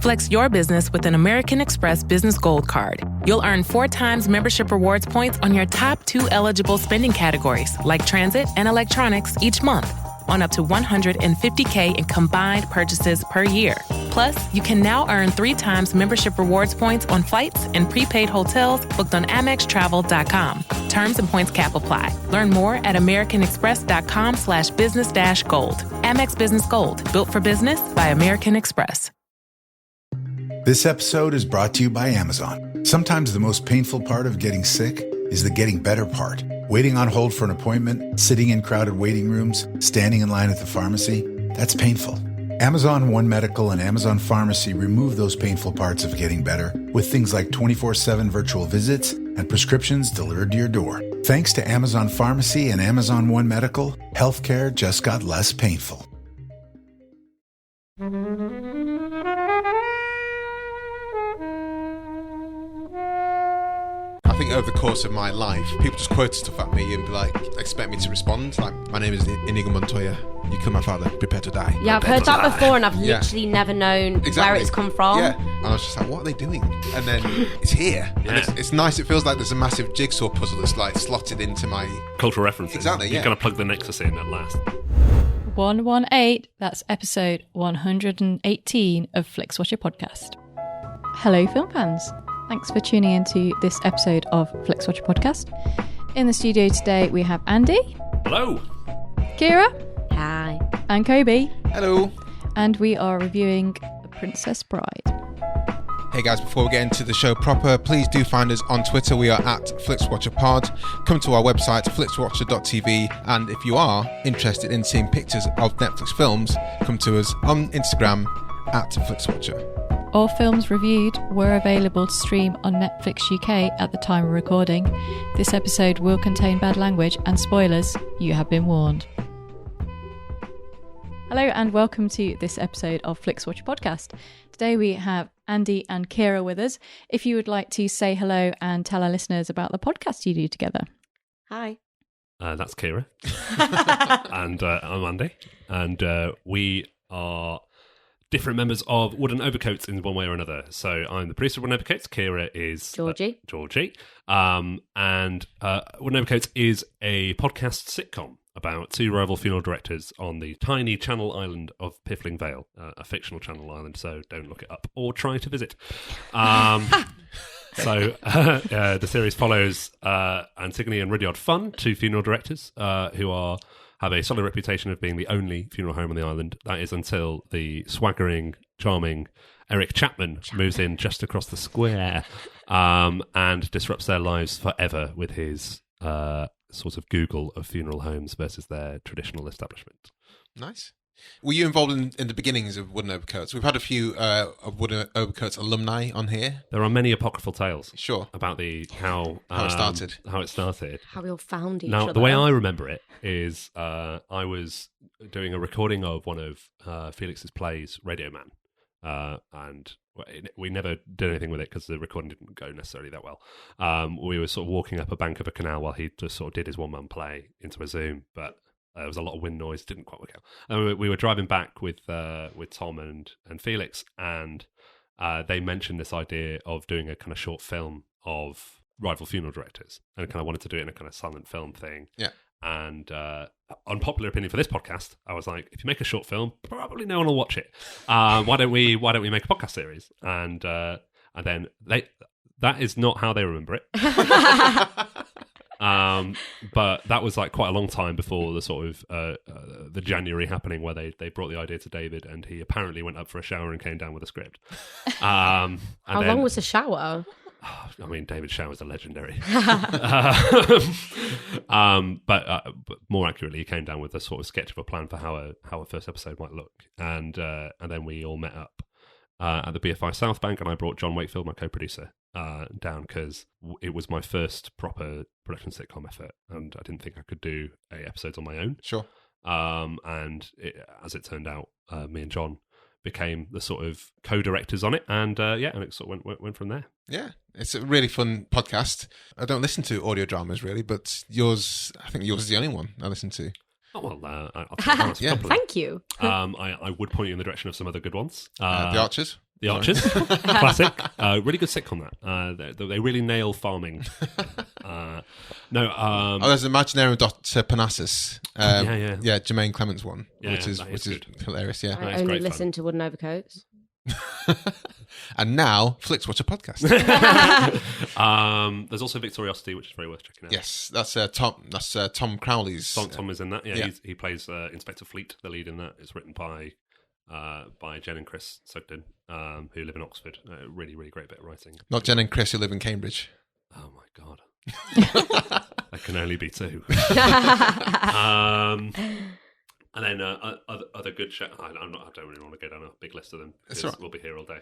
Flex your business with an American Express Business Gold Card. You'll earn 4 times membership rewards points on your top 2 eligible spending categories, like transit and electronics, each month, on up to $150K in combined purchases per year. Plus, you can now earn 3 times membership rewards points on flights and prepaid hotels booked on AmexTravel.com. Terms and points cap apply. Learn more at AmericanExpress.com/business-gold. Amex Business Gold, built for business by American Express. This episode is brought to you by Amazon. Sometimes the most painful part of getting sick is the getting better part. Waiting on hold for an appointment, sitting in crowded waiting rooms, standing in line at the pharmacy, that's painful. Amazon One Medical and Amazon Pharmacy remove those painful parts of getting better with things like 24/7 virtual visits and prescriptions delivered to your door. Thanks to Amazon Pharmacy and Amazon One Medical, healthcare just got less painful. I think over the course of my life, people just quote stuff at me and be like, expect me to respond. Like, my name is Inigo Montoya. You killed my father. Prepare to die. Yeah, I've heard that before, and I've literally never known where it's come from. Yeah, and I was just like, what are they doing? And then it's here. Yeah. And it's nice. It feels like there's a massive jigsaw puzzle that's like slotted into my cultural references. Exactly. You're yeah. going to plug the Nexus in at last. 118. That's episode 118 of Flixwatcher podcast. Hello, film fans. Thanks for tuning into this episode of Flixwatcher podcast. In the studio today, we have Andy. Hello. Ciara. Hi. And Kobe. Hello. And we are reviewing The Princess Bride. Hey guys, before we get into the show proper, please do find us on Twitter. We are at FlixWatcherPod. Come to our website, flixwatcher.tv. And if you are interested in seeing pictures of Netflix films, come to us on Instagram at FlixWatcher. All films reviewed were available to stream on Netflix UK at the time of recording. This episode will contain bad language and spoilers. You have been warned. Hello and welcome to this episode of Flixwatcher podcast. Today we have Andy and Ciara with us. If you would like to say hello and tell our listeners about the podcast you do together. Hi. That's Ciara. And I'm Andy. And we are different members of Wooden Overcoats in one way or another. So I'm the producer of Wooden Overcoats. Ciara is Georgie. And Wooden Overcoats is a podcast sitcom about 2 rival funeral directors on the tiny channel island of Piffling Vale, a fictional channel island, so don't look it up or try to visit. So the series follows Antigone and Rudyard Funn, 2 funeral directors who have a solid reputation of being the only funeral home on the island. That is until the swaggering, charming Eric Chapman moves in just across the square and disrupts their lives forever with his sort of Google of funeral homes versus their traditional establishment. Nice. Were you involved in the beginnings of Wooden Overcoats? We've had a few of Wooden Overcoats alumni on here. There are many apocryphal tales Sure. about how it started. How it started. How we all found each other. Now, the way I remember it is I was doing a recording of one of Felix's plays, Radio Man, and we never did anything with it because the recording didn't go necessarily that well. We were sort of walking up a bank of a canal while he just sort of did his one-man play into a Zoom, but there was a lot of wind noise, didn't quite work out. And we were driving back with Tom and Felix, and they mentioned this idea of doing a kind of short film of rival funeral directors, and kind of wanted to do it in a kind of silent film thing. Yeah. And unpopular opinion for this podcast, I was like, if you make a short film, probably no one will watch it. Why don't we make a podcast series? And then that is not how they remember it. But that was like quite a long time before the sort of the January happening where they brought the idea to David, and he apparently went up for a shower and came down with a script. How long was the shower? I mean, David showers are legendary. But more accurately, he came down with a sort of sketch of a plan for how a first episode might look, and then we all met up at the BFI South Bank, and I brought John Wakefield, my co-producer, down because it was my first proper production sitcom effort, and I didn't think I could do 8 episodes on my own. Sure. And as it turned out, me and John became the sort of co-directors on it, and and it sort of went from there. Yeah, it's a really fun podcast. I don't listen to audio dramas really, but I think yours is the only one I listen to. Oh, well, I'll take Yeah. Thank you. I would point you in the direction of some other good ones. The Archers. The Archers, classic. Really good sitcom, that. They really nail farming. There's Imaginarium Dr. Parnassus. Yeah, Jermaine Clement's one, which is hilarious. Yeah, I only listen to Wooden Overcoats. And now Flixwatcher podcast. There's also Victoriosity, which is very worth checking out. Yes, that's Tom Crowley's. Tom is in that. Yeah. He plays Inspector Fleet, the lead in that. It's written by Jen and Chris Sugden, who live in Oxford. Really, really great bit of writing. Not Jen and Chris, who live in Cambridge. Oh my god, that can only be two. And then other good shows. I don't really want to go down a big list of them because we'll be here all day.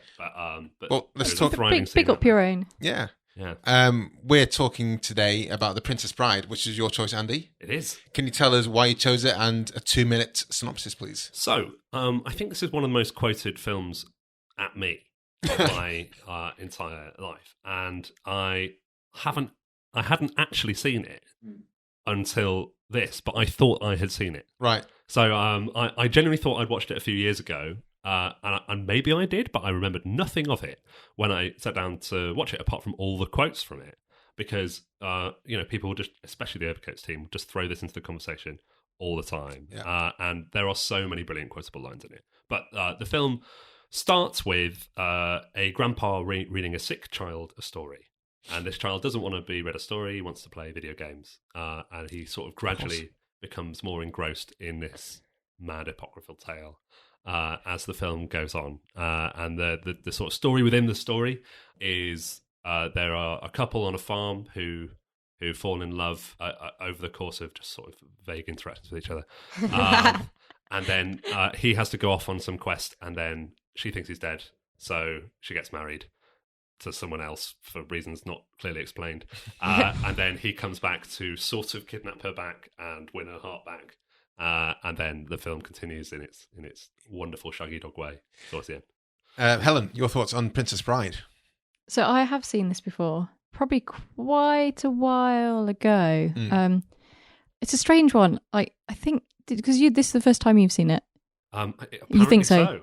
But let's talk. Big up your own. Yeah. Yeah. We're talking today about The Princess Bride, which is your choice, Andy. It is. Can you tell us why you chose it and a 2-minute synopsis, please? So, I think this is one of the most quoted films at me of my entire life, and I hadn't actually seen it until this, but I thought I had seen it. Right. So I genuinely thought I'd watched it a few years ago, and maybe I did, but I remembered nothing of it when I sat down to watch it, apart from all the quotes from it, because people just, especially the Overcoats team, just throw this into the conversation all the time, and there are so many brilliant quotable lines in it. But the film starts with a grandpa reading a sick child a story. And this child doesn't want to be read a story, he wants to play video games. And he sort of gradually becomes more engrossed in this mad apocryphal tale as the film goes on. And the sort of story within the story is there are a couple on a farm who fall in love over the course of just sort of vague interactions with each other. And then he has to go off on some quest, and then she thinks he's dead, so she gets married to someone else for reasons not clearly explained. And then he comes back to sort of kidnap her back and win her heart back. And then the film continues in its wonderful shaggy dog way towards the end. Helen, your thoughts on Princess Bride? So I have seen this before, probably quite a while ago. It's a strange one. I think, because this is the first time you've seen it. You think so?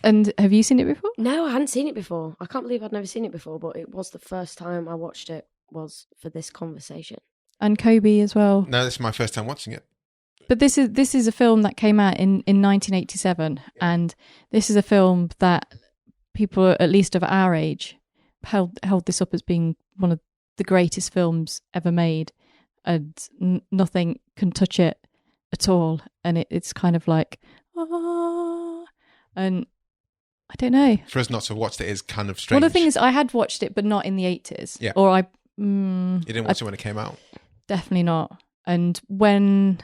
And have you seen it before? No, I hadn't seen it before. I can't believe I'd never seen it before, but it was the first time I watched it was for this conversation. And Kobe as well. No, this is my first time watching it. But this is a film that came out in 1987, and this is a film that people, at least of our age, held this up as being one of the greatest films ever made, and nothing can touch it at all. And it's kind of like, and I don't know. For us not to have watched it is kind of strange. Well, the thing is, I had watched it, but not in the 80s. Yeah. Or you didn't watch it when it came out? Definitely not. And when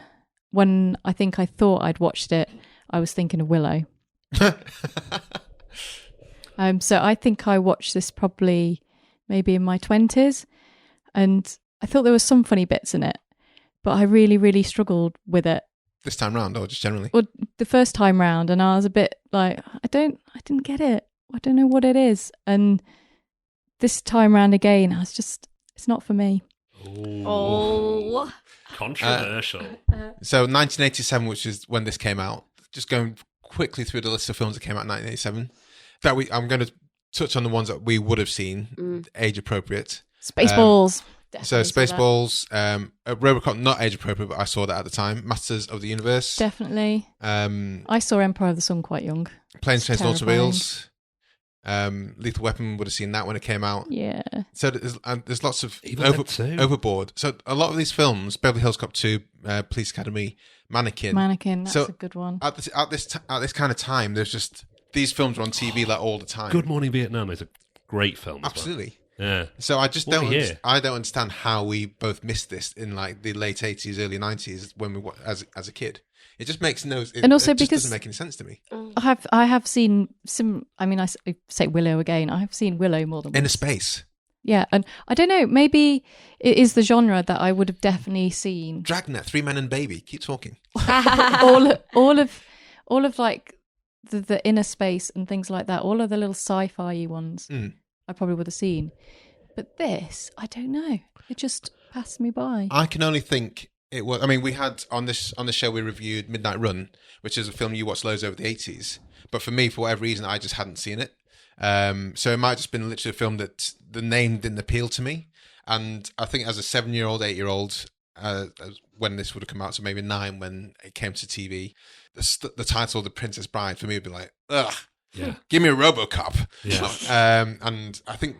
I think I thought I'd watched it, I was thinking of Willow. So I think I watched this probably maybe in my 20s, and I thought there were some funny bits in it, but I really, really struggled with it. This time round, or just generally? Well, the first time round, and I was a bit like, I didn't get it. I don't know what it is. And this time round again, I was just, it's not for me. Oh. Controversial. So 1987, which is when this came out. Just going quickly through the list of films that came out in 1987. I'm going to touch on the ones that we would have seen, age appropriate. Spaceballs. So Spaceballs, Robocop, not age appropriate, but I saw that at the time. Masters of the Universe. Definitely. I saw Empire of the Sun quite young. Planes, Trains and Automobiles. Lethal Weapon, would have seen that when it came out. Yeah. So there's lots of Overboard. So a lot of these films, Beverly Hills Cop 2, Police Academy, Mannequin, that's a good one. At this kind of time, there's just these films are on TV like all the time. Good Morning Vietnam is a great film. Absolutely. Yeah. So I just don't understand how we both missed this in like the late 80s, early 90s when we as a kid. It just makes and also it just doesn't make any sense to me. I have seen some. I mean, I say Willow again. I have seen Willow more than once. Inner Space. Yeah, and I don't know. Maybe it is the genre that I would have definitely seen. Dragnet, Three Men and Baby. Keep talking. all of like the Inner Space and things like that. All of the little sci-fi ones. I probably would have seen. But this, I don't know. It just passed me by. I can only think It was. I mean, we had on the show we reviewed Midnight Run, which is a film you watched loads over the 80s. But for me, for whatever reason, I just hadn't seen it. So it might have just been literally a film that the name didn't appeal to me. And I think as a 7-year-old, 8-year-old, when this would have come out, so maybe 9 when it came to TV, the title The Princess Bride for me would be like, ugh, give me a RoboCop. Yeah. And I think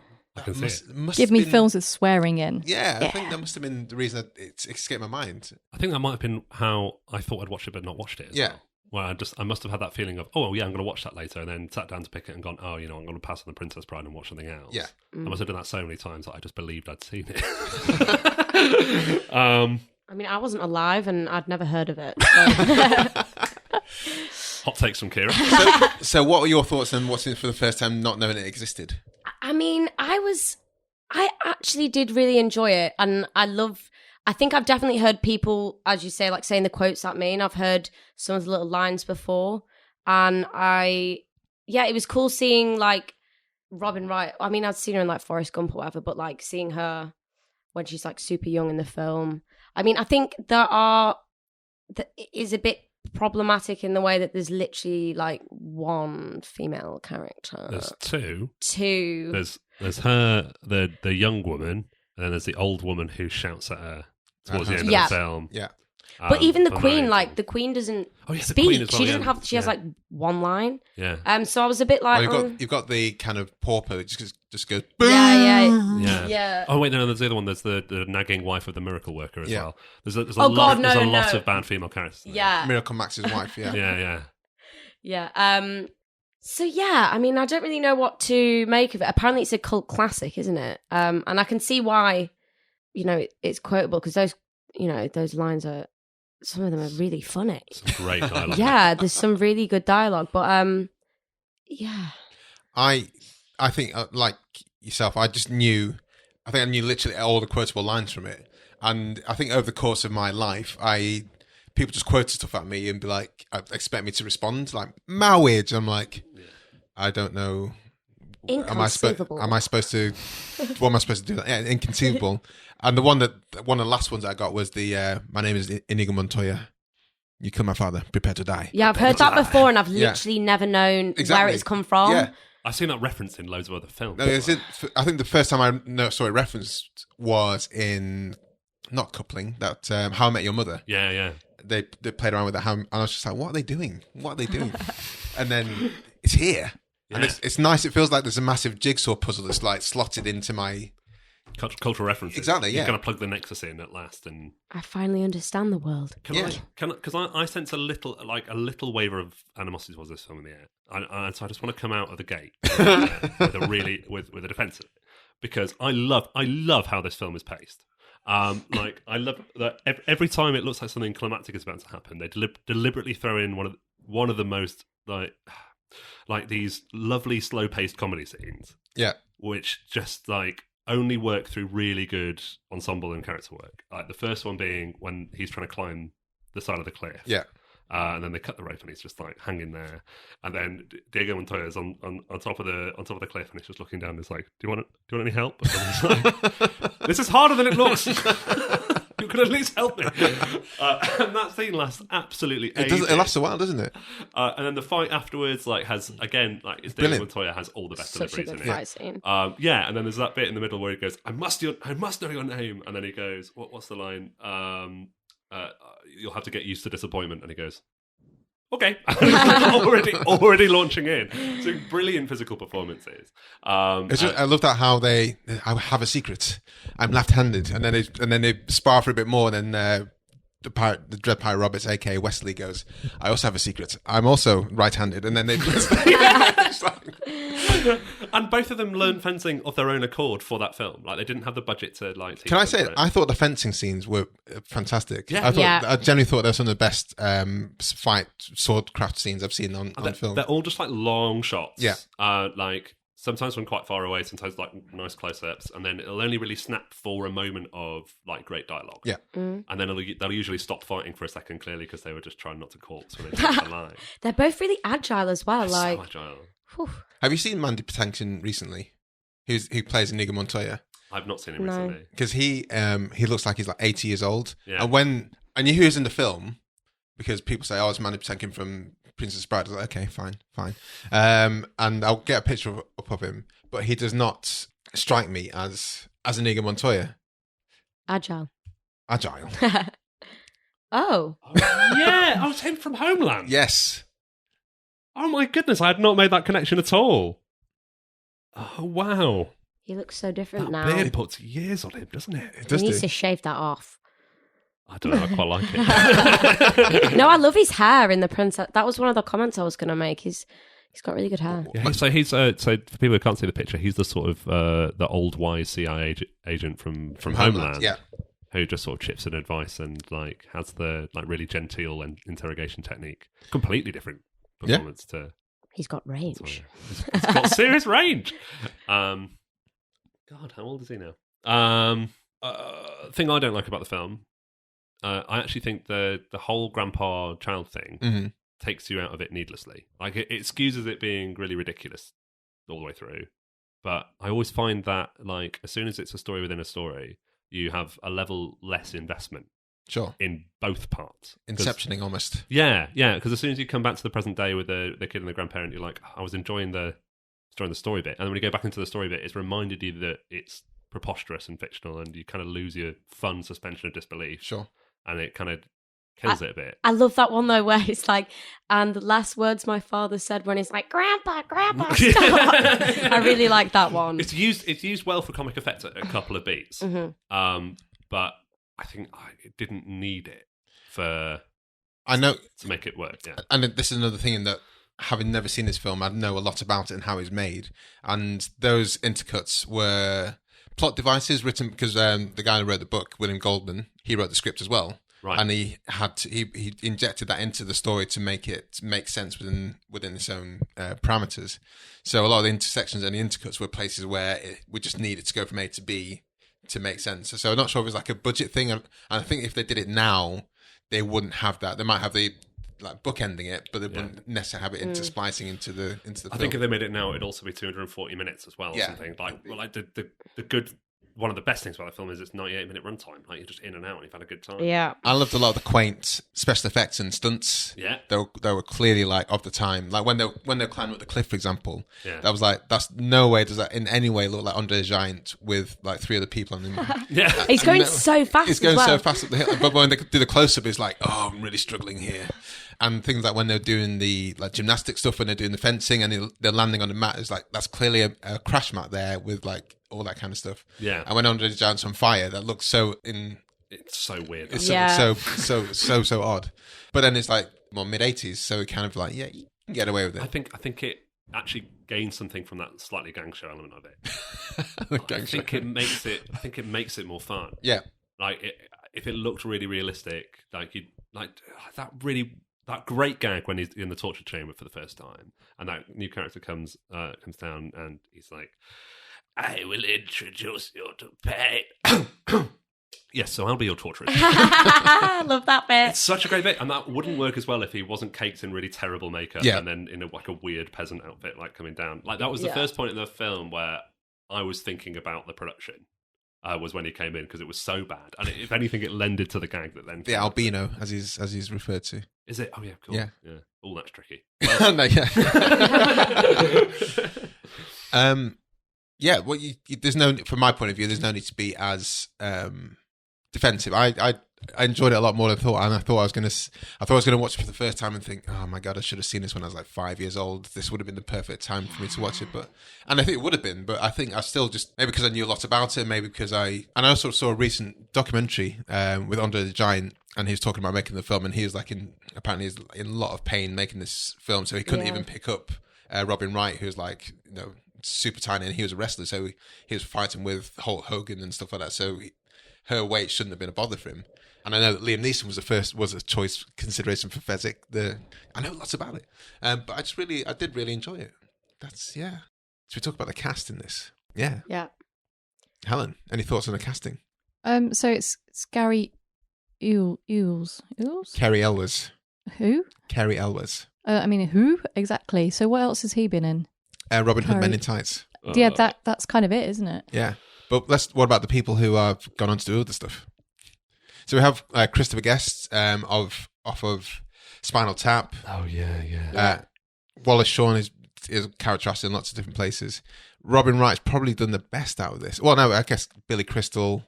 must Give me films with swearing in. Yeah, I think that must have been the reason that it escaped my mind. I think that might have been how I thought I'd watch it but not watched it as well. Well, I must have had that feeling of, oh yeah, I'm going to watch that later, and then sat down to pick it and gone, oh, I'm going to pass on The Princess Bride and watch something else. Yeah. I must have done that so many times that I just believed I'd seen it. I mean, I wasn't alive and I'd never heard of it. So. Hot takes from Ciara. So what were your thoughts on watching it for the first time, not knowing it existed? I mean, I actually did really enjoy it, and I think I've definitely heard people, as you say, like saying the quotes at me, and I've heard some of the little lines before, and it was cool seeing like Robyn Wright. I mean, I'd seen her in like Forrest Gump or whatever, but like seeing her when she's like super young in the film. I mean, I think that is a bit problematic in the way that there's literally like one female character. There's two. There's her, the young woman, and then there's the old woman who shouts at her towards the end of the film. Yeah. But even the Queen, like the Queen doesn't speak. Queen as well, she doesn't have. She has like one line. Yeah. So I was a bit like, you've got the kind of pauper that just goes. Yeah. Oh wait, no, there's the other one. There's the nagging wife of the miracle worker as well. There's a lot of bad female characters. Yeah. Miracle Max's wife. Yeah. Yeah. So yeah, I mean, I don't really know what to make of it. Apparently, it's a cult classic, isn't it? And I can see why, it's quotable because those lines are. Some of them are really funny. Some great dialogue. Yeah, there's some really good dialogue, but yeah. I think like yourself, I knew literally all the quotable lines from it, and I think over the course of my life, people just quoted stuff at me and be like, expect me to respond like marriage. I'm like, I don't know. Inconceivable. Am I supposed to? What am I supposed to do? Yeah, inconceivable. And one of the last ones I got was the my name is Inigo Montoya. You killed my father. Prepare to die. Yeah, I've heard that before, and I've literally never known where it's come from. Yeah. I've seen that referenced in loads of other films. No, I think the first time I saw it referenced was in not Coupling, that How I Met Your Mother. Yeah. They played around with that, and I was just like, what are they doing? And then it's here. And it's nice. It feels like there's a massive jigsaw puzzle that's like slotted into my cultural references. Exactly. Yeah. You're going to plug the nexus in at last, and I finally understand the world. Because I sense a little waiver of animosity towards this film in the air, and so I just want to come out of the gate with a defense of it, because I love how this film is paced. I love that every time it looks like something climactic is about to happen, they deliberately throw in one of the most like these lovely slow-paced comedy scenes. Yeah. Which just like only work through really good ensemble and character work. Like the first one being when he's trying to climb the side of the cliff. Yeah. And then they cut the rope and he's just like hanging there. And then Diego Montoya's on top of the cliff and he's just looking down and he's like, Do you want any help? And he's like, this is harder than it looks. You can at least help me. And that scene lasts absolutely ages. It lasts a while, doesn't it? And then the fight afterwards, has again, it's Diego Montoya has all the best deliveries in it. Fight scene. And then there's that bit in the middle where he goes, I must know your name. And then he goes, what's the line? You'll have to get used to disappointment. And he goes, okay. already launching in. So brilliant physical performances. I love that how I have a secret. I'm left-handed, and then they spar for a bit more, and then the Dread Pirate Roberts, aka Westley, goes, I also have a secret. I'm also right-handed, and then they. And both of them learned fencing of their own accord for that film. Like they didn't have the budget to like. Can I say it? I thought the fencing scenes were fantastic. Yeah. I generally thought they were some of the best fight swordcraft scenes I've seen on film. They're all just like long shots. Yeah. Like sometimes from quite far away, sometimes like nice close-ups, and then it'll only really snap for a moment of like great dialogue. Yeah. Mm. And then they'll usually stop fighting for a second, clearly because they were just trying not to corpse when they take the line. They're both really agile as well. They're like so agile. Whew. Have you seen Mandy Patinkin recently? Who plays Inigo Montoya? I've not seen him recently. Because he looks like he's like 80 years old. Yeah. And when I knew he was in the film because people say, "Oh, it's Mandy Patinkin from Princess Bride." I was like, "Okay, fine." And I'll get a picture up of him, but he does not strike me as Inigo Montoya. Agile. Oh, yeah. Oh, it's him from Homeland. Yes. Oh, my goodness. I had not made that connection at all. Oh, wow. He looks so different That now. beard puts years on him, doesn't it? It does He needs do. to shave that off. I don't know. I quite like it. No, I love his hair in the Princess. That was one of the comments I was going to make. He's got really good hair. Yeah, so he's so for people who can't see the picture, he's the sort of the old wise CIA agent from Homeland, Yeah. who just sort of chips in advice and like has the like really genteel and interrogation technique. Completely different performance to. He's got range. Sorry. He's got serious range. God, how old is he now? Thing I don't like about the film, I actually think the whole grandpa child thing Mm-hmm. takes you out of it needlessly. Like it excuses it being really ridiculous all the way through. But I always find that like as soon as it's a story within a story, you have a level less investment Sure. in both parts. 'Cause- Inceptioning almost. Yeah. Because as soon as you come back to the present day with the kid and the grandparent, you're like, I was enjoying the story bit, and then when you go back into the story bit, it's reminded you that it's preposterous and fictional, and you kind of lose your fun suspension of disbelief. Sure. And it kind of kills it a bit. I love that one though, where it's like, and the last words my father said when he's like, "Grandpa, stop." I really like that one. It's used well for comic effect at a couple of beats, Mm-hmm. but I think it didn't need it I know, to make it work. Yeah, and this is another thing in that having never seen this film, I know a lot about it and how it's made. And those intercuts were plot devices written because the guy who wrote the book, William Goldman, he wrote the script as well. right. And he injected that into the story to make it make sense within its own parameters. So a lot of the intersections and the intercuts were places where we just needed to go from A to B to make sense. So I'm not sure if it's like a budget thing. And I think if they did it now, they wouldn't have that. They might have the like bookending it, but they wouldn't necessarily have it into splicing into the film. I think if they made it now, it'd also be 240 minutes as well. Or Yeah. something like the good. One of the best things about the film is it's 98-minute runtime. Like you're just in and out, and you've had a good time. Yeah. I loved a lot of the quaint special effects and stunts. Yeah. They were clearly like of the time. Like when they climbed up the cliff, for example. Yeah. That was like, that's no way does that in any way look like Andre the Giant with like 3 other people on him. Yeah. He's going so fast. It's going as well. so fast up the hill. But when they do the close up, it's like, oh, I'm really struggling here. And things like when they're doing the like gymnastic stuff, when they're doing the fencing and they're landing on the mat, it's like that's clearly a crash mat there with like all that kind of stuff. Yeah. And when Andre the Giant's on fire, that looks so It's so weird. it's Yeah. so odd. But then it's like more mid-80s, so it kind of like, yeah, you can get away with I it. think it actually gains something from that slightly gang show element of it. Gang I show. think it makes it more fun. Yeah. Like if it looked really realistic, like you like that great gag when he's in the torture chamber for the first time, and that new character comes down and he's like, "I will introduce you to pain." Yes, so I'll be your torturer. I love that bit. It's such a great bit, and that wouldn't work as well if he wasn't caked in really terrible makeup Yeah. and then in like a weird peasant outfit, like coming down. Like that was the Yeah. first point in the film where I was thinking about the production. Was when he came in because it was so bad, and if anything, it lended to the gag that then The albino, as he's referred to. Is it? Oh yeah, cool. Yeah. Oh, that's tricky. No, yeah. Yeah. Well, there's no, from my point of view, there's no need to be as defensive. I enjoyed it a lot more than I thought, and I thought I was gonna watch it for the first time and think, oh my god, I should have seen this when I was like 5 years old. This would have been the perfect time for me to watch it, and I think it would have been, but I think I still just, maybe because I knew a lot about it, maybe because I also saw a recent documentary with Andre the Giant, and he was talking about making the film, and he was like apparently he's in a lot of pain making this film, so he couldn't even pick up Robyn Wright, who's like, super tiny, and he was a wrestler, so he was fighting with Hulk Hogan and stuff like that, so her weight shouldn't have been a bother for him. And I know that Liam Neeson was a choice consideration for Fezzik. I know lots about it, but I did really enjoy it. Should we talk about the cast in this? Yeah. Yeah. Helen, any thoughts on the casting? So it's Cary Elwes. Cary Elwes. Who? Cary Elwes. Who exactly? So what else has he been in? Robin Hood Cary. Men in Tights. Yeah, that's kind of it, isn't it? Yeah. But what about the people who have gone on to do other stuff? So we have Christopher Guest off of Spinal Tap. Oh yeah. Wallace Shawn is characterised in lots of different places. Robyn Wright's probably done the best out of this. Well, no, I guess Billy Crystal.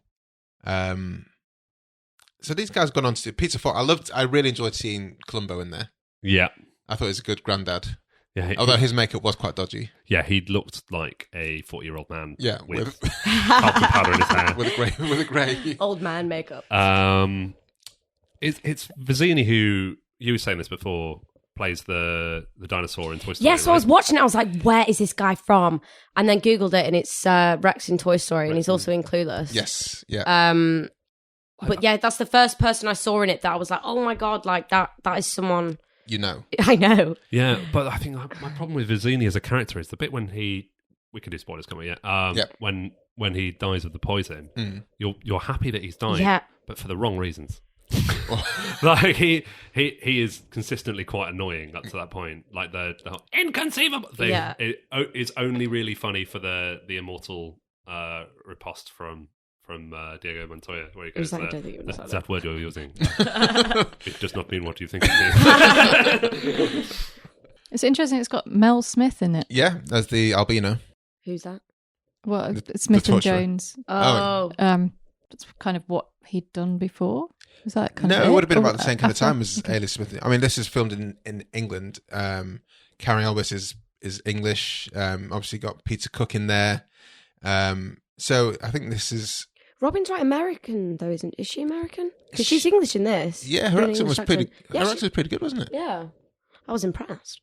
So these guys gone on to do Peter Falk. I really enjoyed seeing Columbo in there. Yeah. I thought he was a good granddad. Yeah. Although his makeup was quite dodgy. Yeah, he looked like a 40-year-old man. Yeah, with talcum powder in his hair. with a grey old man makeup. It's Vizzini who, you were saying this before, plays the dinosaur in Toy Story. Yeah, so I was watching it, I was like, where is this guy from? And then Googled it, and it's Rex in Toy Story, and he's also in Clueless. Yes, yeah. But yeah, that's the first person I saw in it that I was like, oh my God, like that is someone... You know. I know. Yeah, but I think my problem with Vizzini as a character is the bit when we can do spoilers, can't we? Yeah. When he dies of the poison, you're happy that he's dying, but for the wrong reasons. Like he is consistently quite annoying up to that point. Like the inconceivable thing. Yeah. It's only really funny for the immortal riposte from Diego Montoya, where he goes, that word you're using. It does not mean what you think it means. It's interesting, it's got Mel Smith in it. Yeah, as the albino. Who's that? Well, Smith and Jones. Oh. That's kind of what he'd done before. Was that kind of No, it would have been about the same kind of time as Ailey Smith. I mean, this is filmed in England. Cary Elwes is English. Obviously got Peter Cook in there. So I think this is... Robyn's Wright American, though, isn't is she American? Because she's English in this. Yeah, her accent was pretty. Her accent was pretty good, wasn't it? Yeah, I was impressed.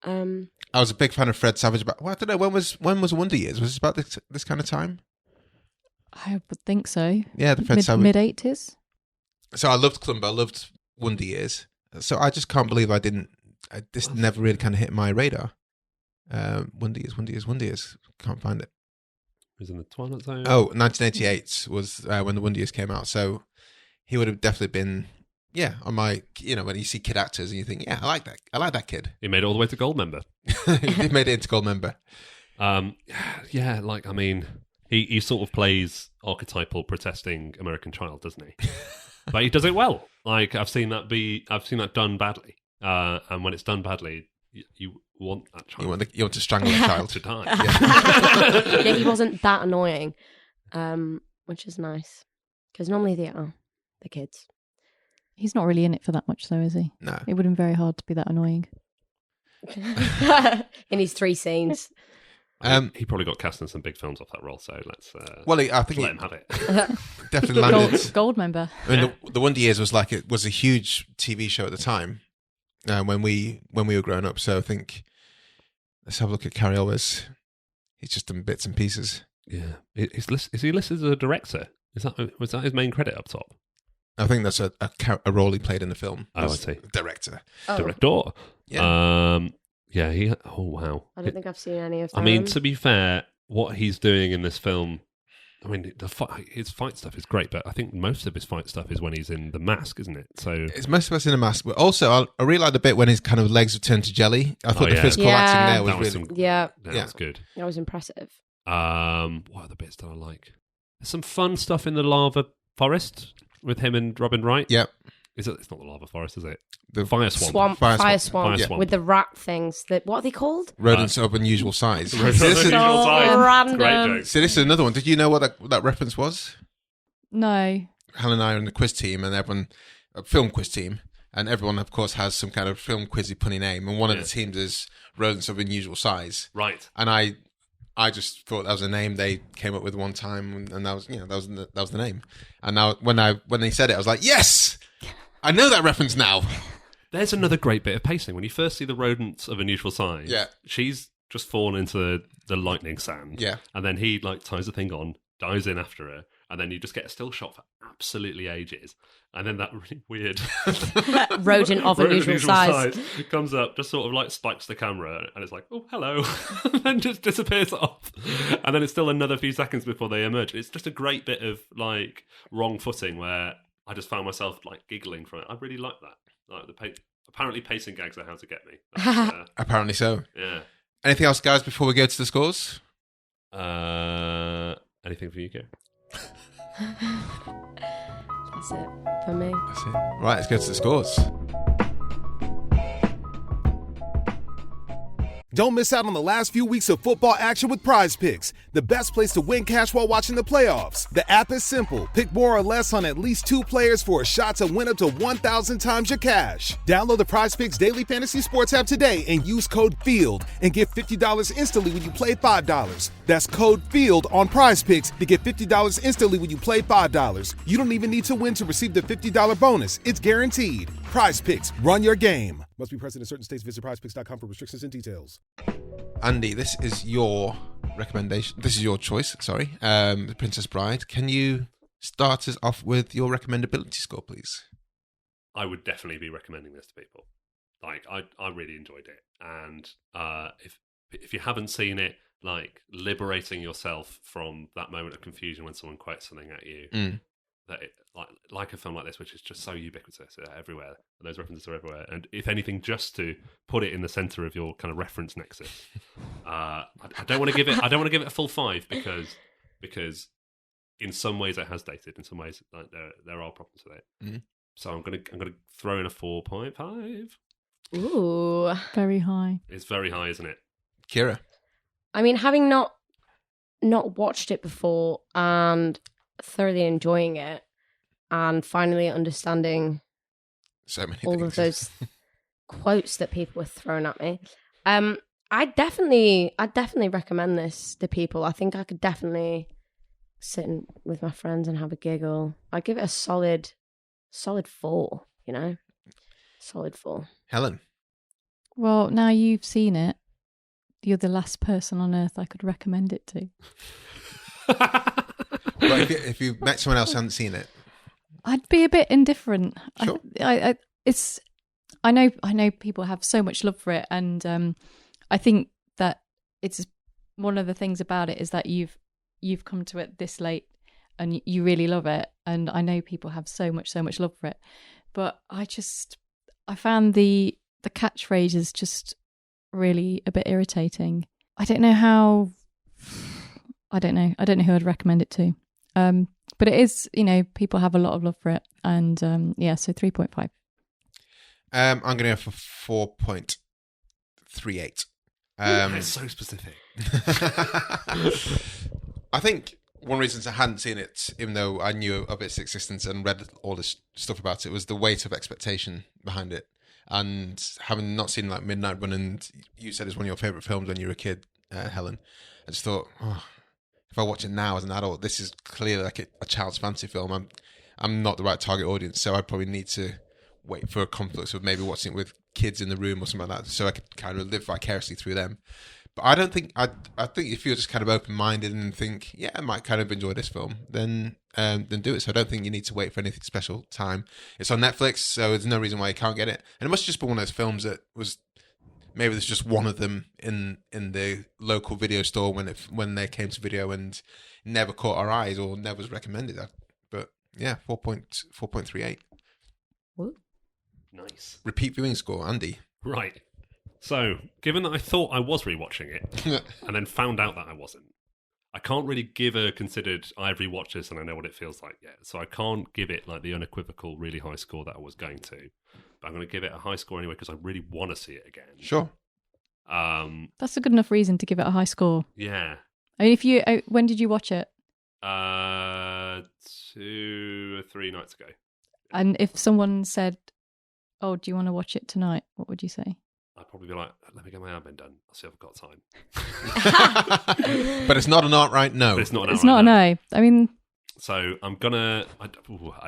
I was a big fan of Fred Savage. But I don't know when was Wonder Years? Was it about this kind of time? I would think so. Yeah, the Fred Savage mid-80s. So I loved Columbo. I loved Wonder Years. So I just can't believe this never really kind of hit my radar. Wonder Years. Can't find it. It was in the Twilight Zone. Oh, 1988 was when the Wonder Years came out. So he would have definitely been, on my, when you see kid actors and you think, I like that kid. He made it all the way to gold member. He made it into gold member. He sort of plays archetypal protesting American child, doesn't he? But he does it well. Like I've seen that done badly. And when it's done badly, you want that child. You want to strangle a child to die. Yeah, he wasn't that annoying, which is nice because normally they are the kids. He's not really in it for that much, though, is he? No, it would have been very hard to be that annoying in his 3 scenes. He probably got cast in some big films off that role, so let's. I think let him have it. Definitely landed. Gold member. I mean, the Wonder Years was a huge TV show at the time when we were growing up. So I think let's have a look at Cary Elwes. He's just done bits and pieces. Yeah, is he listed as a director? Was that his main credit up top? I think that's a role he played in the film. Oh, I see. Director. Oh. Director. Yeah. Yeah. Oh, wow. I don't think I've seen any of them. I mean, to be fair, what he's doing in this film, I mean, his fight stuff is great, but I think most of his fight stuff is when he's in the mask, isn't it? So it's most of us in a mask, but also I really like the bit when his kind of legs have turned to jelly. I thought the physical acting there was really... That was good. That was impressive. What are the bits that I like? There's some fun stuff in the lava forest with him and Robyn Wright. Yep. It's not the lava forest, is it? The fire swamp. Fire swamp. With the rat things. What are they called? Rodents of unusual size. Random. Great joke. So this is another one. Did you know what that reference was? No. Helen and I are in the quiz team, and everyone, a film quiz team, and everyone, of course, has some kind of film quizzy punny name, and one of the teams is rodents of unusual size. Right. And I just thought that was a name they came up with one time, and that was the name. And now when they said it, I was like, yes, I know that reference now. There's another great bit of pacing when you first see the rodents of unusual size. Yeah, she's just fallen into the lightning sand. Yeah, and then he ties the thing on, dives in after her, and then you just get a still shot for absolutely ages. And then that really weird rodent of unusual size comes up, just sort of spikes the camera, and it's like, oh, hello, and then just disappears off. And then it's still another few seconds before they emerge. It's just a great bit of wrong footing where I just found myself giggling from it. I really like that. Apparently pacing gags are how to get me. Apparently so. Yeah. Anything else, guys, before we go to the scores? Anything for you, Gary? That's it for me. That's it. Right, let's go to the scores. Don't miss out on the last few weeks of football action with Prize Picks, the best place to win cash while watching the playoffs. The app is simple. Pick more or less on at least 2 players for a shot to win up to 1,000 times your cash. Download the Prize Picks Daily Fantasy Sports app today and use code FIELD and get $50 instantly when you play $5. That's code FIELD on Prize Picks to get $50 instantly when you play $5. You don't even need to win to receive the $50 bonus. It's guaranteed. Prize Picks. Run your game. Must be present in certain states. Visit prizepicks.com for restrictions and details. Andy, this is your recommendation. This is your choice, sorry. The Princess Bride. Can you start us off with your recommendability score, please? I would definitely be recommending this to people. Like, I really enjoyed it. And if you haven't seen it, like, liberating yourself from that moment of confusion when someone quotes something at you, that it, like a film like this, which is just so ubiquitous everywhere, those references are everywhere, and if anything, just to put it in the center of your kind of reference nexus. I don't want to give it a full 5 because in some ways it has dated, in some ways like, there are problems with it. So I'm gonna throw in a 4.5. Ooh, Very high. It's very high, isn't it? Ciara. I mean, having not watched it before and thoroughly enjoying it and finally understanding So many all things. of those quotes that people were throwing at me, I'd definitely recommend this to people. I think I could definitely sit with my friends and have a giggle. I'd give it a solid 4, you know? Solid 4. Helen. Well, now you've seen it, you're the last person on earth I could recommend it to. Well, if you met someone else who hadn't seen it, I'd be a bit indifferent. Sure. I know people have so much love for it, and I think that it's one of the things about it is that you've come to it this late and you really love it, and I know people have so much love for it, but I found the catchphrases just really a bit irritating. I don't know who I'd recommend it to. But it is, people have a lot of love for it. And so 3.5. I'm going to go for 4.38. It's so specific. I think one reason I hadn't seen it, even though I knew of its existence and read all this stuff about it, was the weight of expectation behind it. And having not seen like Midnight Run, and you said it's one of your favourite films when you were a kid, Helen, I just thought, if I watch it now as an adult, this is clearly like a child's fantasy film. I'm not the right target audience, so I probably need to wait for a confluence of maybe watching it with kids in the room or something like that, so I could kind of live vicariously through them. But I don't think I think if you're just kind of open-minded and think, yeah, I might kind of enjoy this film, then do it. So I don't think you need to wait for anything special time. It's on Netflix, so there's no reason why you can't get it. And it must just be one of those films that was maybe there's just one of them in the local video store when they came to video and never caught our eyes or never was recommended. But yeah, 4.38. Nice. Repeat viewing score, Andy. Right. So, given that I thought I was rewatching it and then found out that I wasn't, I can't really give a considered I've rewatched this and I know what it feels like yet. So I can't give it like the unequivocal really high score that I was going to. But I'm going to give it a high score anyway because I really want to see it again. Sure. That's a good enough reason to give it a high score. Yeah. I mean, when did you watch it? 2 or 3 nights ago. And if someone said, "Oh, do you want to watch it tonight?" What would you say? I'd probably be like, let me get my admin done. I'll see if I've got time. But it's not an outright no. But it's not an It's outright not no. a no. I mean, so I'm gonna.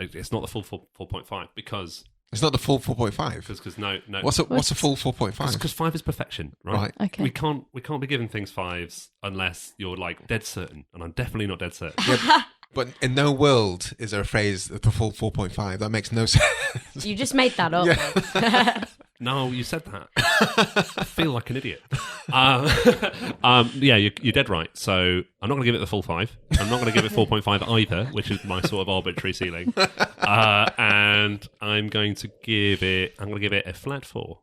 It's not the full 4.5 because It's not the full 4.5. Because no. What's a full 4.5? Because 5 is perfection, right? Okay. We can't be giving things 5s unless you're like dead certain, and I'm definitely not dead certain. Yeah, but in no world is there a phrase the full 4.5. That makes no sense. You just made that up. Yeah. No, you said that. I feel like an idiot. Yeah, you're dead right. So I'm not going to give it the full 5. I'm not going to give it 4.5 either, which is my sort of arbitrary ceiling. And I'm going to give it a flat 4.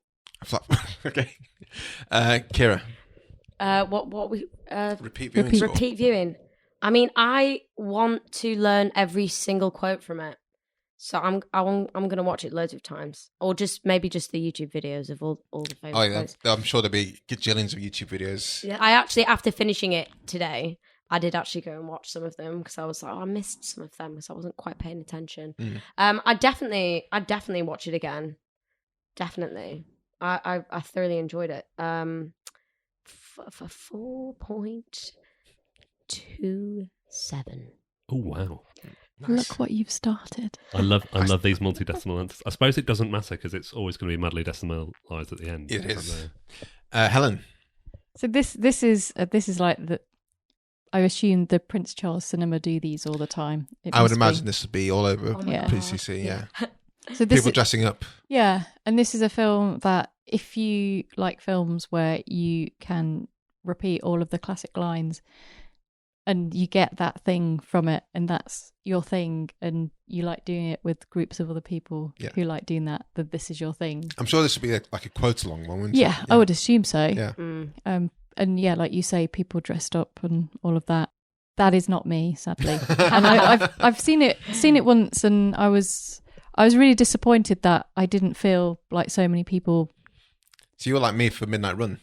Okay. Ciara. What we Repeat viewing score. repeat viewing. I mean, I want to learn every single quote from it. So I'm gonna watch it loads of times, or maybe just the YouTube videos of all the famous quotes. I'm sure there'll be gajillions of YouTube videos. Yeah, I actually, after finishing it today, I did actually go and watch some of them because I was like, I missed some of them because I wasn't quite paying attention. I'd definitely watch it again. Definitely, I thoroughly enjoyed it. For 4.27. Oh wow. Nice. Look what you've started. I love these multi-decimal answers. I suppose it doesn't matter because it's always going to be madly decimalised at the end. It is. Helen. So this is like the. I assume the Prince Charles Cinema do these all the time. I would imagine this would be all over PCC. Yeah. So people dressing up. Yeah, and this is a film that if you like films where you can repeat all of the classic lines. And you get that thing from it, and that's your thing, and you like doing it with groups of other people who like doing that, that this is your thing. I'm sure this would be like a quote-along one, wouldn't it? Yeah, I would assume so. Yeah. And yeah, like you say, people dressed up and all of that. That is not me, sadly. And I've seen it once, and I was really disappointed that I didn't feel like so many people. So you were like me for Midnight Run?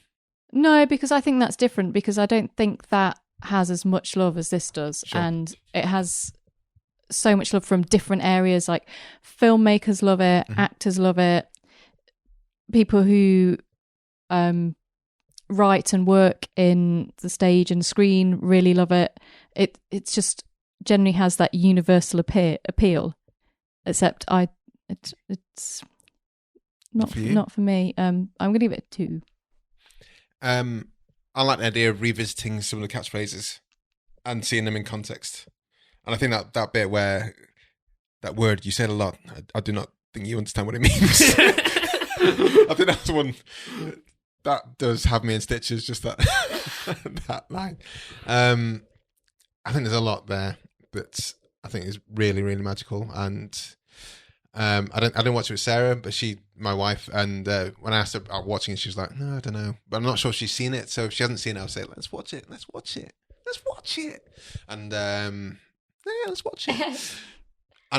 No, because I think that's different, because I don't think that has as much love as this does. Sure. And it has so much love from different areas, like filmmakers love it, actors love it, people who write and work in the stage and screen really love it. It's just generally has that universal appeal, except it's not for me. I'm going to give it a 2. I like the idea of revisiting some of the catchphrases and seeing them in context. And I think that bit where that word you said a lot, I do not think you understand what it means. I think that's one that does have me in stitches, just that that line. I think there's a lot there that I think is really, really magical. And I didn't watch it with Sarah, but my wife, and when I asked her about watching it, she was like, no, I don't know. But I'm not sure she's seen it. So if she hasn't seen it, I'll say, let's watch it. And let's watch it. And I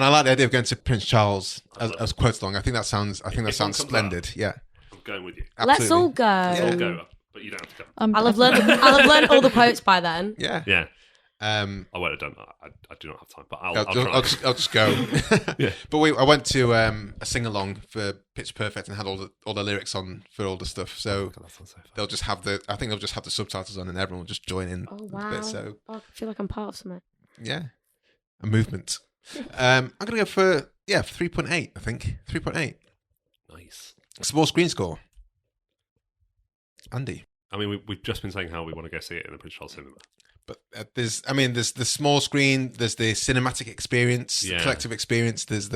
like the idea of going to Prince Charles as quotes along. I think that sounds splendid. Yeah. I'm going with you. Absolutely. Let's all go. Let's all go, but you don't have to go. I'll have learned all the quotes by then. Yeah. Yeah. I won't have done that. I do not have time, but I'll try. I'll just go. Yeah. But I went to a sing along for Pitch Perfect and had all the lyrics on for all the stuff. So they'll just have the subtitles on, and everyone will just join in. Oh wow! Bit, so I feel like I'm part of something. Yeah, a movement. I'm gonna go for 3.8. I think 3.8. Nice. Small screen score. Andy. I mean, we've just been saying how we want to go see it in the Prince Charles Cinema. But there's the small screen, there's the cinematic experience, the collective experience. There's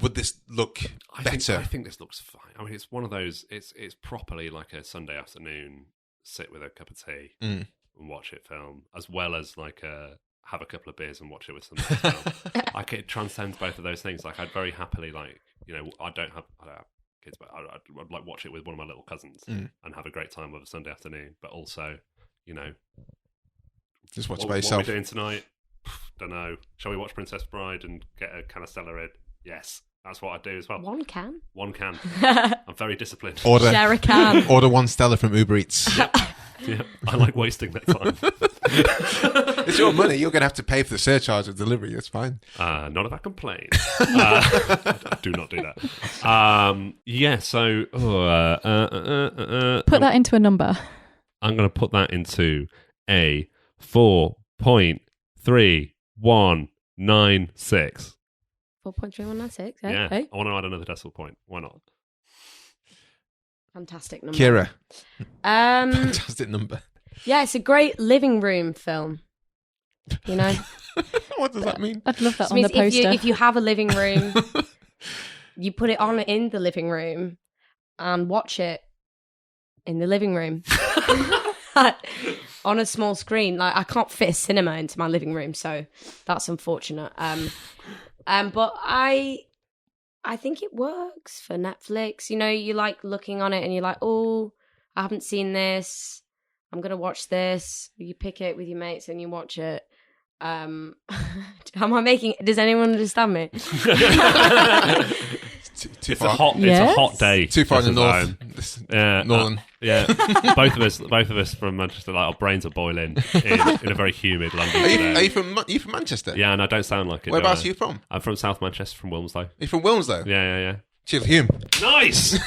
would this look better? I think this looks fine. I mean, it's one of those. It's properly like a Sunday afternoon, sit with a cup of tea and watch it film, as well as like have a couple of beers and watch it with somebody as well. Like it transcends both of those things. Like I'd very happily I don't have kids, but I'd like watch it with one of my little cousins and have a great time with a Sunday afternoon. But also, just watch it by yourself. What are we doing tonight? Don't know. Shall we watch Princess Bride and get a can of Stella in? Yes, that's what I do as well. One can. I'm very disciplined. Share a can. Order one Stella from Uber Eats. Yep. I like wasting that time. It's your money. You're going to have to pay for the surcharge of delivery. It's fine. Not if I complain. I do not do that. Yeah. So put that into a number. I'm going to put that into a 4.3196. 4.3196. Yeah. Okay. I want to add another decimal point. Why not? Fantastic number. Ciara. Fantastic number. Yeah, it's a great living room film. What does that mean? I'd love that on the poster. If you have a living room, you put it on in the living room and watch it in the living room. On a small screen. Like I can't fit a cinema into my living room, so that's unfortunate. But I think it works for Netflix. You like looking on it and you're like, oh, I haven't seen this. I'm gonna watch this. You pick it with your mates and you watch it. Am I making? Does anyone understand me? Too far. It's a hot day. Too far in the north. Northern. Both of us from Manchester. Like our brains are boiling in a very humid London. Are you from Manchester? Yeah, and I don't sound like it. Whereabouts are you from? I'm from South Manchester, from Wilmslow. You're from Wilmslow? Yeah. Chill Hume. Nice.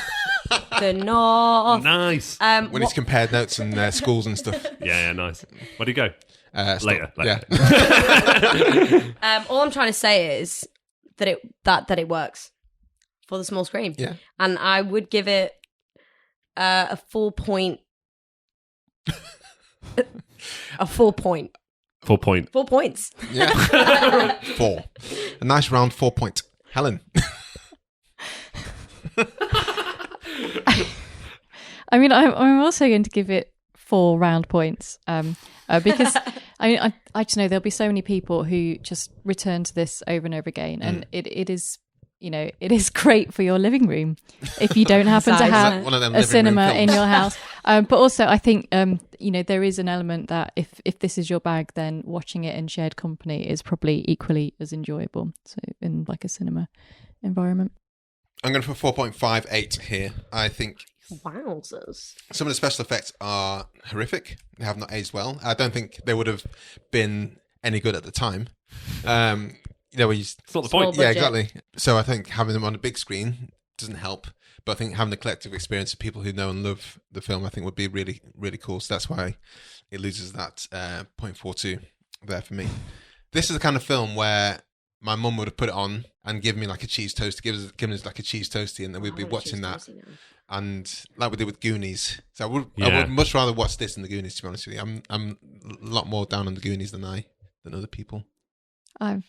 The north. Nice. When he's compared notes and schools and stuff. Yeah, nice. Where do you go? Later. Yeah. All I'm trying to say is that it works for the small screen. Yeah. And I would give it a 4 point. A 4 point. 4 point. 4 points. Yeah. 4. A nice round 4 point. Helen. I mean, I'm also going to give it 4 round points because I just know there'll be so many people who just return to this over and over again, and it is, it is great for your living room if you don't happen to have a cinema in your house. But also, I think there is an element that if this is your bag, then watching it in shared company is probably equally as enjoyable. So in like a cinema environment. I'm going for 4.58 here. I think Wowzers. some of the special effects are horrific. They have not aged well. I don't think they would have been any good at the time. It's not the point. Yeah, exactly. So I think having them on a big screen doesn't help. But I think having the collective experience of people who know and love the film, I think would be really, really cool. So that's why it loses that 0.42 there for me. This is the kind of film where my mum would have put it on and given me like a cheese toast, given us like a cheese toastie, and then we'd be watching that. And like we did with Goonies. So I would much rather watch this than the Goonies, to be honest with you. I'm a lot more down on the Goonies than other people. I've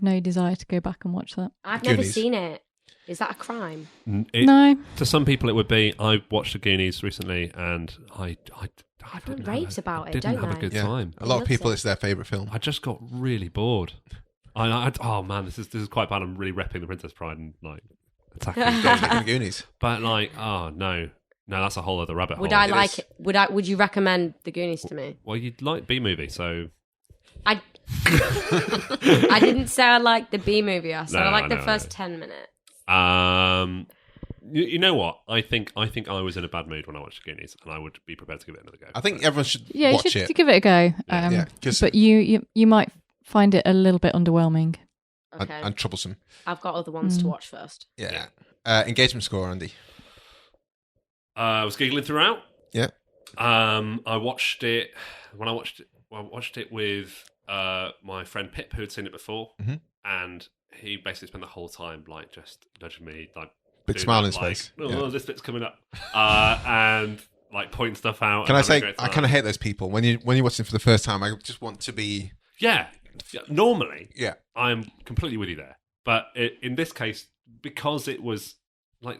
no desire to go back and watch that. I've never seen it. Is that a crime? No. To some people it would be. I watched the Goonies recently and I Everyone raves about it, didn't don't have a they? good time. A lot of people, it's their favourite film. I just got really bored. Oh man, this is quite bad. I'm really repping the Princess Bride and like attacking the Goonies. But like, oh no, that's a whole other rabbit hole. Would I like it? Would you recommend the Goonies to me? Well, you'd like B-movie, so I didn't say I liked the B movie. I said I liked the first 10 minutes. You know what? I think I was in a bad mood when I watched the Goonies, and I would be prepared to give it another go. I think everyone should watch you should it. give it a go. But you might find it a little bit underwhelming. Okay. And troublesome. I've got other ones to watch first. Yeah. Engagement score, Andy. I was giggling throughout. Yeah. I watched it with my friend Pip, who had seen it before, and he basically spent the whole time like just nudging me, like big smile on his face. Oh, this bit's coming up, and like pointing stuff out. Can I say I kind of hate those people when you watch it for the first time? I just want to be normally. Yeah, I'm completely with you there, but in this case, because it was like.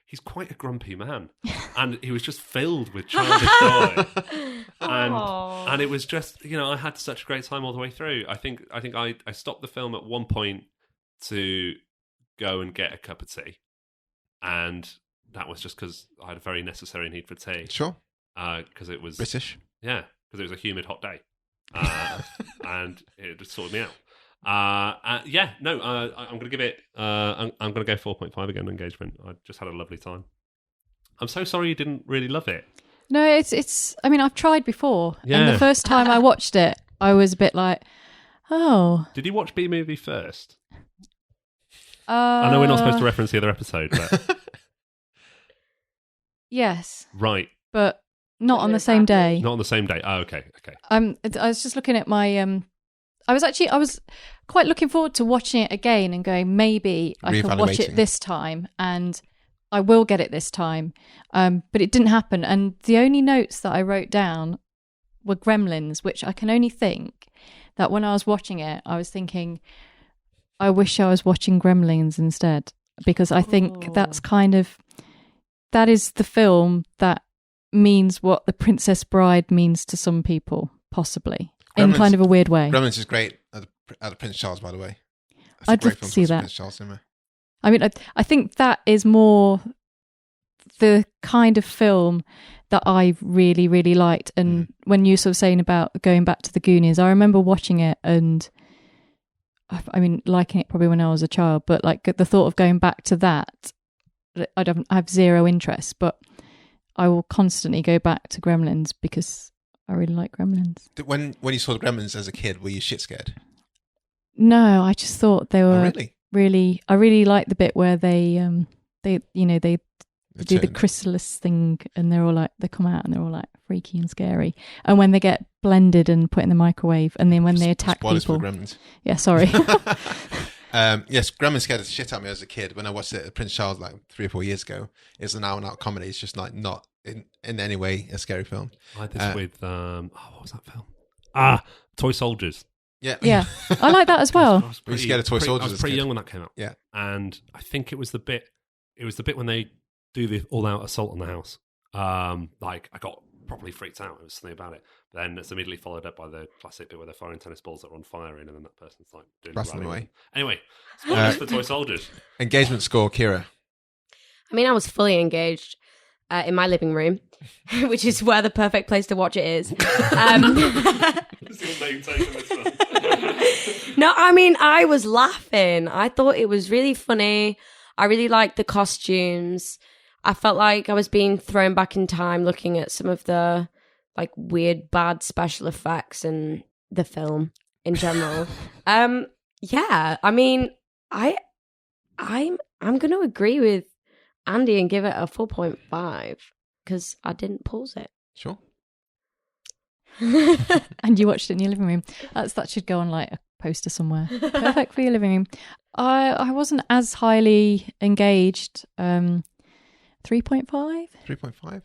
He's quite a grumpy man, and he was just filled with childish joy, and it was just I had such a great time all the way through. I think I stopped the film at one point to go and get a cup of tea, and that was just because I had a very necessary need for tea. Sure, because it was British. Yeah, because it was a humid, hot day, and it just sorted me out. I'm going to give it. I'm going to go 4.5 again. Engagement. I just had a lovely time. I'm so sorry you didn't really love it. No, it's. I mean, I've tried before, and the first time I watched it, I was a bit like, oh. Did you watch B-movie first? I know we're not supposed to reference the other episode, but yes, right, but not on the same day. Not on the same day. Oh, okay. I was just looking at my. I was quite looking forward to watching it again and going, maybe I can watch it this time and I will get it this time. But it didn't happen. And the only notes that I wrote down were Gremlins, which I can only think that when I was watching it, I was thinking, I wish I was watching Gremlins instead. Because I think that is the film that means what The Princess Bride means to some people, possibly. In kind of a weird way. Gremlins is great at the Prince Charles, by the way. I'd love to see that. Prince Charles cinema. I mean, I think that is more the kind of film that I really, really liked. And when you sort of saying about going back to the Goonies, I remember watching it and I mean, liking it probably when I was a child, but like the thought of going back to that, I have zero interest, but I will constantly go back to Gremlins because I really like Gremlins. When you saw the Gremlins as a kid, were you shit scared? No, I just thought they were really. I really liked the bit where they do the chrysalis thing, and they come out and they're all like freaky and scary. And when they get blended and put in the microwave, and then when they attack spoilers people. For Gremlins. Yeah, sorry. Yes, Gremlins scared the shit out of me as a kid. When I watched it at Prince Charles like 3 or 4 years ago, it's an out-and-out comedy. It's just like not in any way a scary film. I had this with what was that film? Toy Soldiers. Yeah, I like that as well. Were you scared of Toy Soldiers? I was pretty young when that came out. Yeah, and I think it was the bit when they do the all-out assault on the house. Like I got properly freaked out. It was something about it. But then it's immediately followed up by the classic bit where they're firing tennis balls that are on fire in, and then that person's like doing blasting the away. Anyway, spoilers for Toy Soldiers. Engagement score, Ciara. I mean, I was fully engaged in my living room, which is where the perfect place to watch it is. No, I mean, I was laughing. I thought it was really funny. I really liked the costumes. I felt like I was being thrown back in time looking at some of the like weird, bad special effects in the film in general. Yeah, I mean, I'm going to agree with Andy and give it a 4.5 because I didn't pause it. Sure. And you watched it in your living room. That should go on like a poster somewhere. Perfect for your living room. I wasn't as highly engaged. 3.5. 3.5.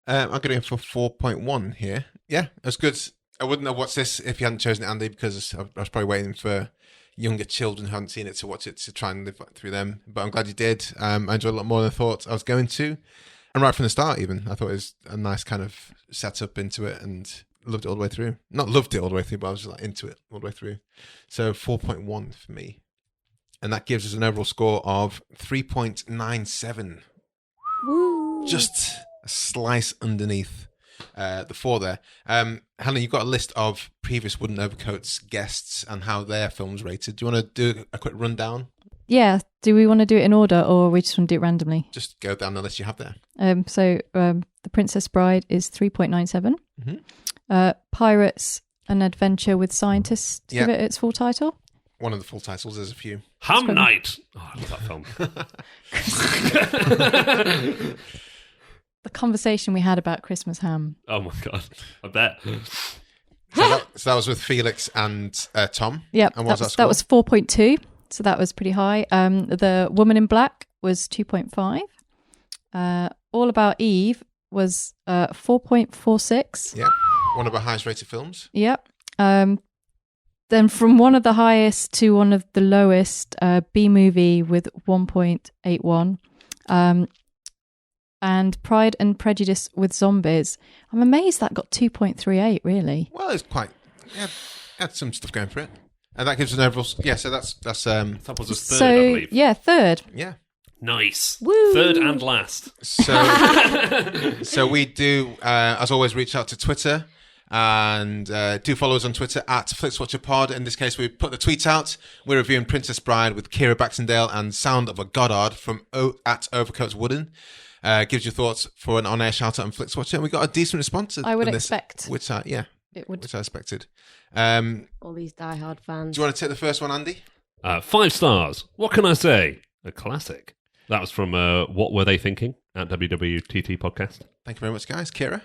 I'm going for 4.1 here. Yeah, that's good. I wouldn't have watched this if you hadn't chosen it, Andy, because I was probably waiting for younger children who hadn't seen it to watch it to try and live through them. But I'm glad you did. I enjoyed it a lot more than I thought I was going to. And right from the start, even, I thought it was a nice kind of setup into it and loved it all the way through. Not loved it all the way through, but I was just like into it all the way through. So 4.1 for me. And that gives us an overall score of 3.97. Woo. Just a slice underneath the 4 there. Helen, you've got a list of previous Wooden Overcoats guests and how their films rated. Do you want to do a quick rundown? Yeah. Do we want to do it in order or we just want to do it randomly? Just go down the list you have there. So The Princess Bride is 3.97. Mm-hmm. Pirates, An Adventure with Scientists, to give it its full title. One of the full titles, there's a few. Ham Night! Oh, I love that film. The conversation we had about Christmas ham. Oh my God, I bet. So that was with Felix and Tom? Yeah, and what was that was 4.2, so that was pretty high. The Woman in Black was 2.5. All About Eve was 4.46. Yeah, one of our highest rated films. Yep. Then from one of the highest to one of the lowest, B-Movie with 1.81. And Pride and Prejudice with Zombies. I'm amazed that got 2.38, really. Well, it's quite... Yeah, had some stuff going for it. And that gives us an overall... Yeah, so that's That was his third, so, I believe. yeah, third. Yeah. Nice. Woo. Third and last. So we do, as always, reach out to Twitter. And do follow us on Twitter at FlixWatcherPod. In this case, we put the tweet out. We're reviewing Princess Bride with Ciara Baxendale and Sound of a Goddard from at Overcoats Wooden. Gives your thoughts for an on-air shout-out on Flixwatcher. And we got a decent response. I would expect. Which I expected. All these diehard fans. Do you want to take the first one, Andy? 5 stars. What can I say? A classic. That was from What Were They Thinking at WWTT Podcast. Thank you very much, guys. Ciara?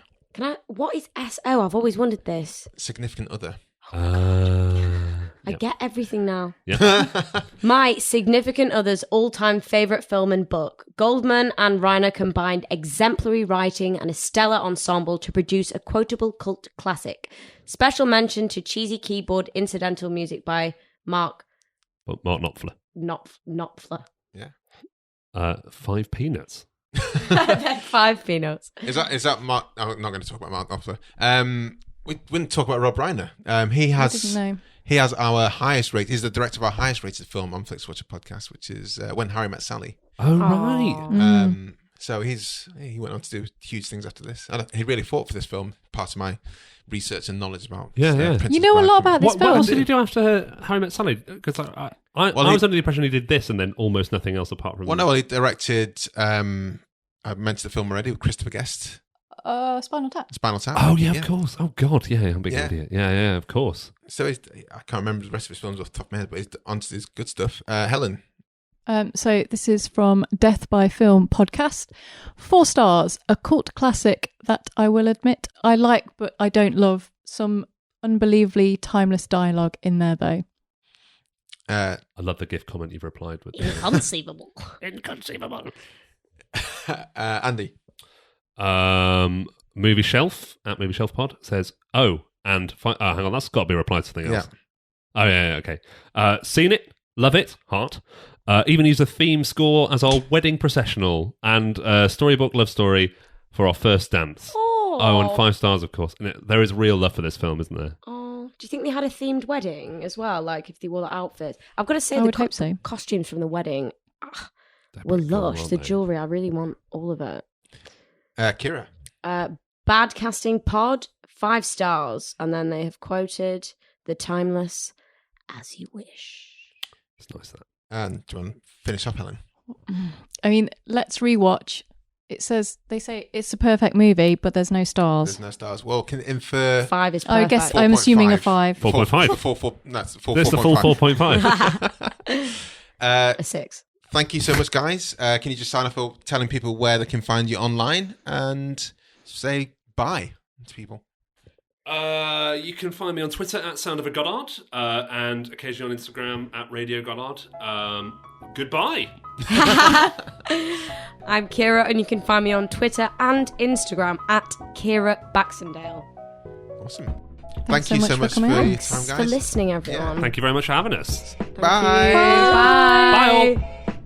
What is SO? I've always wondered this. Significant other. I get everything now. Yeah. My significant other's all-time favourite film and book. Goldman and Reiner combined exemplary writing and a stellar ensemble to produce a quotable cult classic. Special mention to cheesy keyboard incidental music by Mark Knopfler. Knopfler. Yeah. 5 Peanuts. 5 Peanuts. Is that Mark? I'm not going to talk about Mark Knopfler. We wouldn't talk about Rob Reiner. He has our highest rate. He's the director of our highest rated film on Flixwatcher Podcast, which is When Harry Met Sally. Oh, right. So he went on to do huge things after this. And he really fought for this film, part of my research and knowledge about Princess You know a lot about this What film. else did he do after How I Met Sally? Because I was under the impression he did this and then almost nothing else apart from... Well, no, he directed, I mentioned the film already, with Christopher Guest. Spinal Tap. Spinal Tap. Oh, yeah, of course. Oh, God, yeah, I'm a big idiot. Yeah, of course. So I can't remember the rest of his films off the top of my head, but he's onto his good stuff. Helen. So this is from Death by Film podcast. 4 stars, a cult classic that I will admit I like, but I don't love. Some unbelievably timeless dialogue in there, though. I love the GIF comment you've replied with. Inconceivable. Inconceivable. Andy. Movie Shelf at Movie Shelf Pod says, hang on, that's got to be replied to something else. Oh, yeah, okay. Seen it, love it, heart. Even use a theme score as our wedding processional and storybook love story for our first dance. Oh, and 5 stars, of course. And there is real love for this film, isn't there? Oh, do you think they had a themed wedding as well? Like if they wore the outfit? I've got to say, I would hope so. Costumes from the wedding were lush. The jewellery, I really want all of it. Kira. Bad casting pod, 5 stars. And then they have quoted the timeless as you wish. It's nice, that. And do you want to finish up, Helen? I mean, let's rewatch. They say it's a perfect movie, but there's no stars. There's no stars. Well, can infer 5 is perfect. I guess I'm assuming a 5. 4.5. That's 4. That's the full 4.5. A 6. Thank you so much, guys. Can you just sign off for telling people where they can find you online and say bye to people? You can find me on Twitter at Sound of a Goddard and occasionally on Instagram at Radio Goddard. Goodbye. I'm Ciara, and you can find me on Twitter and Instagram at Ciara Baxendale. Awesome. Thanks Thank you so much for your time, guys. Thanks for listening, everyone. Thank you very much for having us. Bye. Bye. Bye all.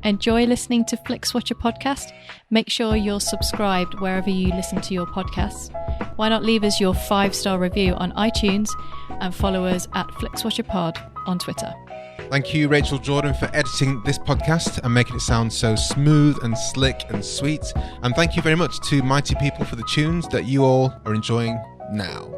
Enjoy listening to Flixwatcher podcast? Make sure you're subscribed wherever you listen to your podcasts. Why not leave us your 5-star review on iTunes and follow us at Flixwatcher Pod on Twitter. Thank you, Rachel Jordan, for editing this podcast and making it sound so smooth and slick and sweet. And thank you very much to Mighty People for the tunes that you all are enjoying now.